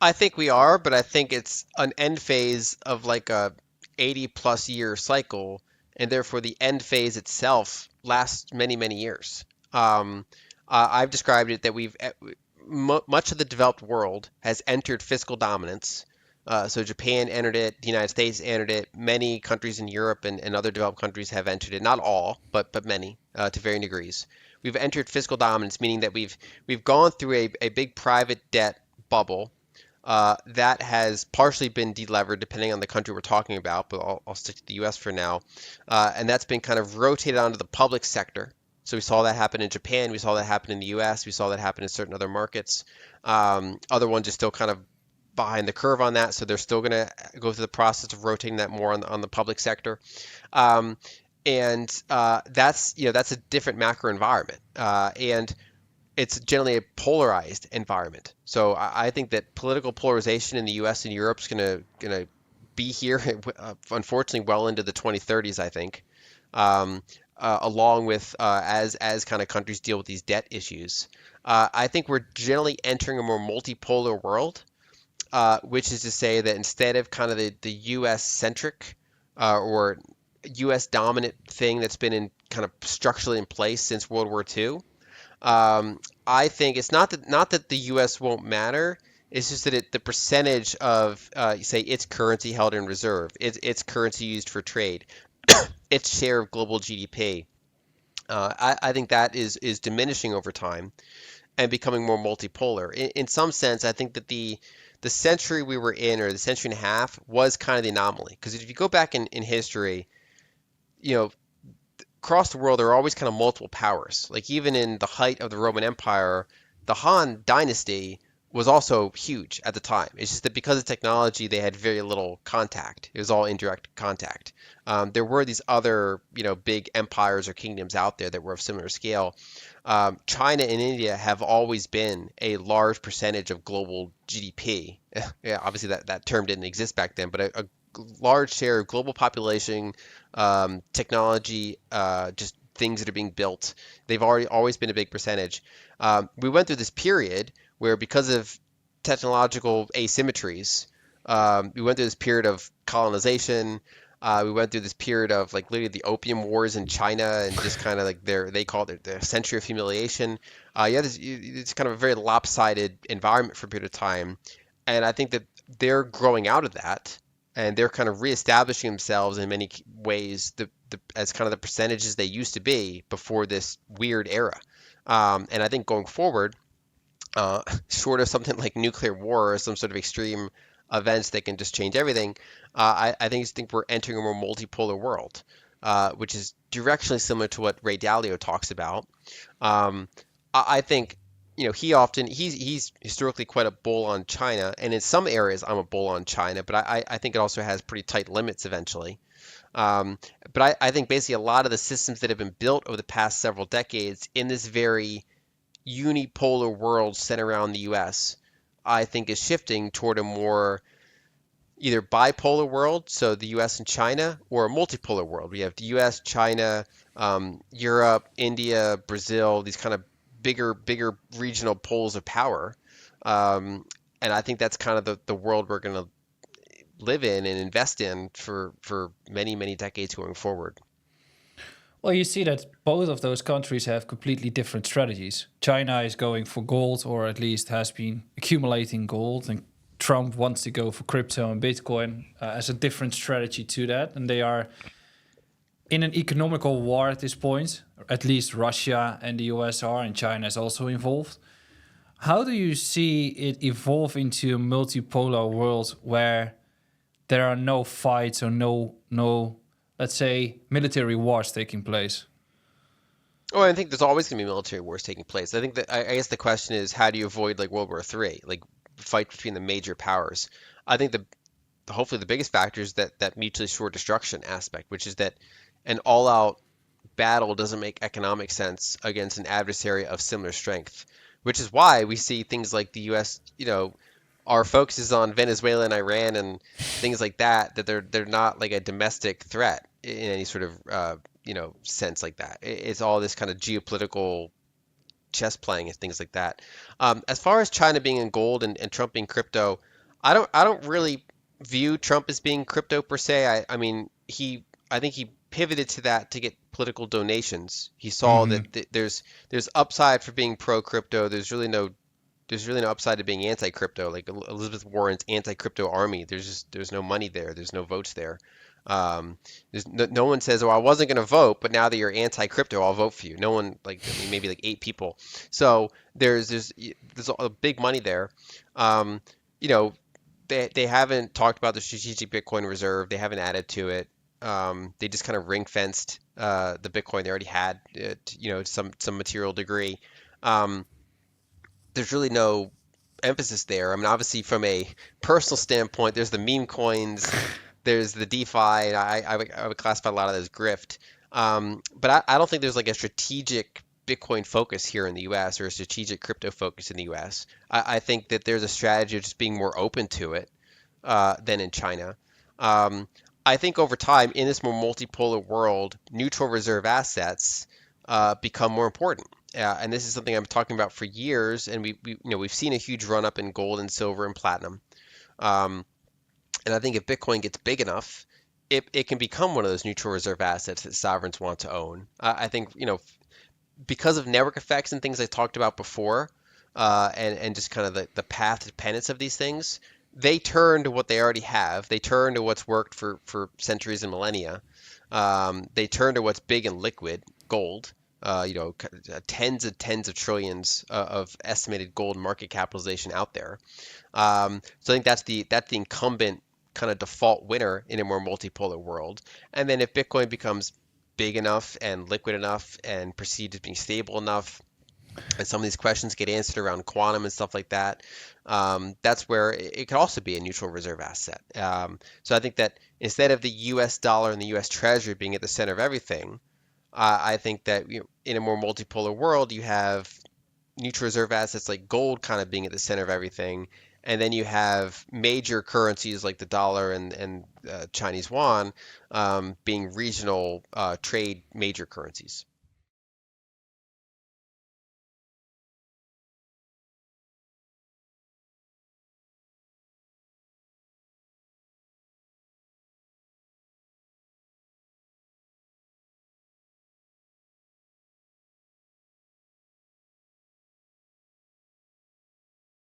I think we are, but I think it's an end phase of like a 80 plus year cycle, and therefore the end phase itself lasts many, many years. Um, I've described it that much of the developed world has entered fiscal dominance. So Japan entered it, the United States entered it, many countries in Europe and other developed countries have entered it. Not all, but many to varying degrees. We've entered fiscal dominance, meaning that we've gone through a big private debt bubble that has partially been delevered depending on the country we're talking about, but I'll stick to the US for now. And that's been kind of rotated onto the public sector. So we saw that happen in Japan, we saw that happen in the US, we saw that happen in certain other markets. Other ones are still kind of behind the curve on that, so they're still going to go through the process of rotating that more on the public sector. Um, and that's a different macro environment. And it's generally a polarized environment. So I think that political polarization in the U.S. and Europe is gonna be here, unfortunately, well into the 2030s. I think, along with as kind of countries deal with these debt issues. I think we're generally entering a more multipolar world, which is to say that instead of kind of the U.S. centric or U.S. dominant thing that's been in kind of structurally in place since World War II. I think it's not that the U.S. won't matter. It's just that the percentage of say its currency held in reserve, its currency used for trade, its share of global GDP. I think that is diminishing over time and becoming more multipolar. In some sense, I think that the century we were in, or the century and a half, was kind of the anomaly. Because if you go back in history, you know, across the world, there are always kind of multiple powers. Like even in the height of the Roman Empire, the Han dynasty was also huge at the time. It's just that because of technology, they had very little contact. It was all indirect contact. There were these other, big empires or kingdoms out there that were of similar scale. China and India have always been a large percentage of global GDP. Yeah, obviously that term didn't exist back then, but a large share of global population, technology, just things that are being built. They've already always been a big percentage. We went through this period where, because of technological asymmetries, we went through this period of colonization. We went through this period of like literally the opium wars in China and just kind of like they call it their century of humiliation. It's kind of a very lopsided environment for a period of time, and I think that they're growing out of that and they're kind of reestablishing themselves in many ways as kind of the percentages they used to be before this weird era. And I think going forward, short of something like nuclear war or some sort of extreme events that can just change everything, I think we're entering a more multipolar world, which is directionally similar to what Ray Dalio talks about. Um, I think he's historically quite a bull on China, and in some areas I'm a bull on China, but I think it also has pretty tight limits eventually. Um, but I think basically a lot of the systems that have been built over the past several decades in this very unipolar world centered around the U.S., I think is shifting toward a more either bipolar world, so the U.S. and China, or a multipolar world. We have the U.S., China, Europe, India, Brazil, these kind of bigger regional poles of power. Um, and I think that's kind of the world we're going to live in and invest in for many, many decades going forward. Well, you see that both of those countries have completely different strategies. China is going for gold, or at least has been accumulating gold, and Trump wants to go for crypto and Bitcoin as a different strategy to that. And they are in an economical war at this point. At least Russia and the US are, and China is also involved. How do you see it evolve into a multipolar world where there are no fights or no let's say military wars taking place? Oh, I think there's always going to be military wars taking place. I think that I guess the question is, how do you avoid like World War III, like fight between the major powers? I think the hopefully the biggest factor is that mutually assured destruction aspect, which is that an all-out battle doesn't make economic sense against an adversary of similar strength, which is why we see things like the U.S. Our focus is on Venezuela and Iran and things like that, that they're not like a domestic threat in any sort of sense like that. It's all this kind of geopolitical chess playing and things like that. As far as China being in gold and Trump being crypto, I don't really view Trump as being crypto per se. I mean I think he pivoted to that to get political donations. He saw Hmm. that there's upside for being pro crypto. There's really no upside to being anti-crypto. Like Elizabeth Warren's anti-crypto army, there's no money there. There's no votes there. No one says, "Oh, I wasn't going to vote, but now that you're anti-crypto, I'll vote for you." No one, like, I mean, maybe like eight people. So there's a big money there. Um, you know, they haven't talked about the strategic Bitcoin reserve. They haven't added to it. They just kind of ring fenced the Bitcoin they already had, some material degree. Um, there's really no emphasis there. I mean, obviously, from a personal standpoint, there's the meme coins, there's the DeFi, and I would classify a lot of those grift. But I don't think there's like a strategic Bitcoin focus here in the US or a strategic crypto focus in the US. I think that there's a strategy of just being more open to it than in China. Um, I think over time, in this more multipolar world, neutral reserve assets become more important. And this is something I'm talking about for years, and we've seen a huge run up in gold and silver and platinum. Um, and I think if Bitcoin gets big enough, it can become one of those neutral reserve assets that sovereigns want to own. I think because of network effects and things I talked about before, and just kind of the path to penance of these things, they turn to what they already have. They turn to what's worked for centuries and millennia. They turn to what's big and liquid, gold. Tens of trillions of estimated gold market capitalization out there. So I think that's the incumbent kind of default winner in a more multipolar world. And then if Bitcoin becomes big enough and liquid enough and perceived as being stable enough, and some of these questions get answered around quantum and stuff like that, that's where it could also be a neutral reserve asset. So I think that instead of the U.S. dollar and the U.S. Treasury being at the center of everything, I think that in a more multipolar world, you have neutral reserve assets like gold kind of being at the center of everything. And then you have major currencies like the dollar and Chinese yuan being regional trade major currencies.